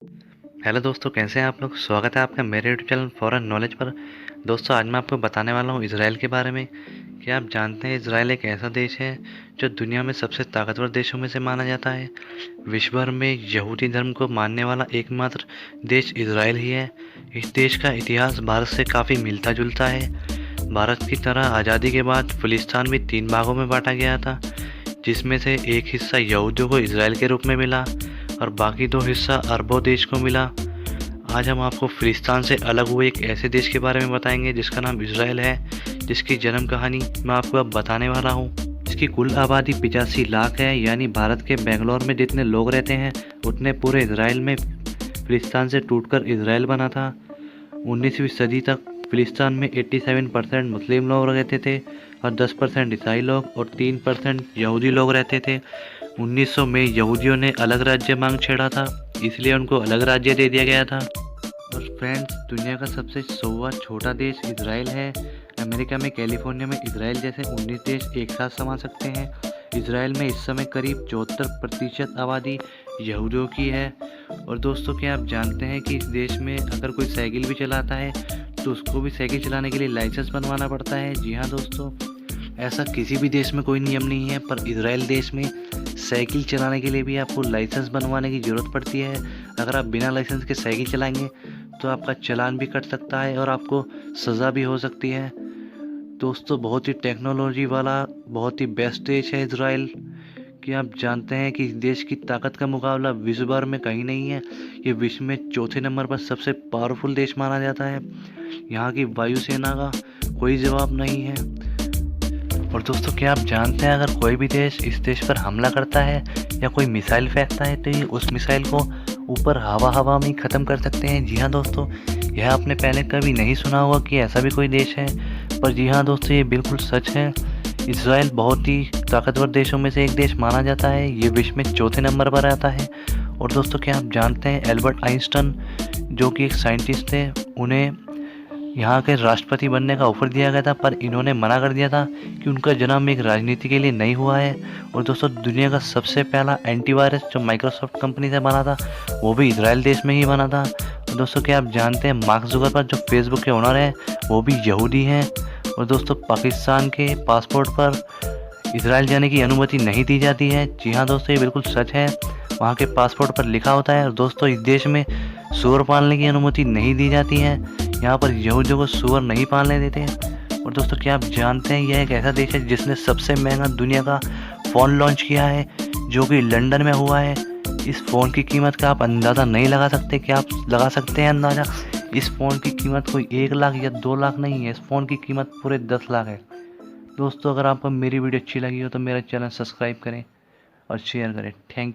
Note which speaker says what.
Speaker 1: Hello दोस्तों, कैसे हैं आप लोग। स्वागत है आपका मेरे यूट्यूब चैनल फॉरेन नॉलेज पर। दोस्तों, आज मैं आपको बताने वाला हूं इज़राइल के बारे में। क्या आप जानते हैं इज़राइल एक ऐसा देश है जो दुनिया में सबसे ताकतवर देशों में से माना जाता है। विश्व भर में यहूदी धर्म को मानने वाला एकमात्र देश इज़राइल ही है। इस देश का इतिहास भारत से काफ़ी मिलता जुलता है। भारत की तरह आज़ादी के बाद फिलिस्तीन भी 3 भागों में बांटा गया था, जिसमें से एक हिस्सा यहूदियों को इज़राइल के रूप में मिला और बाकी 2 हिस्सा अरबों देश को मिला। आज हम आपको फिलिस्तीन से अलग हुए एक ऐसे देश के बारे में बताएंगे जिसका नाम इज़राइल है, जिसकी जन्म कहानी मैं आपको अब बताने वाला हूँ। इसकी कुल आबादी 85 लाख है, यानी भारत के बेंगलोर में जितने लोग रहते हैं उतने पूरे इज़राइल में। फिलिस्तीन से टूटकर इज़राइल बना था। 19वीं सदी तक फिलिस्तीन में 87% मुस्लिम लोग रहते थे और 10% ईसाई लोग और 3% यहूदी लोग रहते थे। 1900 में यहूदियों ने अलग राज्य मांग छेड़ा था, इसलिए उनको अलग राज्य दे दिया गया था। और फ्रेंड्स, दुनिया का सबसे 100वां छोटा देश इज़राइल है। अमेरिका में कैलिफोर्निया में इज़राइल जैसे 19 देश एक साथ समा सकते हैं। इज़राइल में इस समय करीब 74% आबादी यहूदियों की है। और दोस्तों, क्या आप जानते हैं कि इस देश में अगर कोई साइकिल भी चलाता है तो उसको भी साइकिल चलाने के लिए लाइसेंस बनवाना पड़ता है। जी हाँ दोस्तों, ऐसा किसी भी देश में कोई नियम नहीं है, पर इज़राइल देश में साइकिल चलाने के लिए भी आपको लाइसेंस बनवाने की ज़रूरत पड़ती है। अगर आप बिना लाइसेंस के साइकिल चलाएंगे तो आपका चालान भी कट सकता है और आपको सज़ा भी हो सकती है। दोस्तों, बहुत ही टेक्नोलॉजी वाला बहुत ही बेस्ट देश है इज़राइल। कि आप जानते हैं कि इस देश की ताकत का मुकाबला विश्व भर में कहीं नहीं है। ये विश्व में चौथे नंबर पर सबसे पावरफुल देश माना जाता है। यहाँ की वायुसेना का कोई जवाब नहीं है। और दोस्तों, क्या आप जानते हैं अगर कोई भी देश इस देश पर हमला करता है या कोई मिसाइल फेंकता है तो ये उस मिसाइल को ऊपर हवा में ही ख़त्म कर सकते हैं। जी हाँ दोस्तों, यह आपने पहले कभी नहीं सुना होगा कि ऐसा भी कोई देश है, पर जी हाँ दोस्तों, ये बिल्कुल सच है। इसराइल बहुत ही ताकतवर देशों में से एक देश माना जाता है। ये विश्व में चौथे नंबर पर आता है। और दोस्तों, क्या आप जानते हैं एल्बर्ट आइंस्टाइन, जो कि एक साइंटिस्ट थे, उन्हें यहाँ के राष्ट्रपति बनने का ऑफर दिया गया था, पर इन्होंने मना कर दिया था कि उनका जन्म एक राजनीति के लिए नहीं हुआ है। और दोस्तों, दुनिया का सबसे पहला एंटीवायरस जो माइक्रोसॉफ्ट कंपनी से बना था वो भी इजराइल देश में ही बना था। और दोस्तों, क्या आप जानते हैं मार्क जुकरबर्ग जो फेसबुक के ओनर हैं वो भी यहूदी हैं। और दोस्तों, पाकिस्तान के पासपोर्ट पर इजराइल जाने की अनुमति नहीं दी जाती है। जी हाँ दोस्तों, ये बिल्कुल सच है। वहाँ के पासपोर्ट पर लिखा होता है। और दोस्तों, इस देश में सूअर पालने की अनुमति नहीं दी जाती है। यहाँ पर यहूदियों को सूअर नहीं पालने देते हैं। और दोस्तों, क्या आप जानते हैं यह एक ऐसा देश है जिसने सबसे महंगा दुनिया का फ़ोन लॉन्च किया है, जो कि लंदन में हुआ है। इस फ़ोन की कीमत का आप अंदाज़ा नहीं लगा सकते। क्या आप लगा सकते हैं अंदाज़ा? इस फ़ोन की कीमत कोई 1 लाख या 2 लाख नहीं है, इस फ़ोन की कीमत पूरे 10 लाख है। दोस्तों, अगर आपको मेरी वीडियो अच्छी लगी हो तो मेरा चैनल सब्सक्राइब करें और शेयर करें। थैंक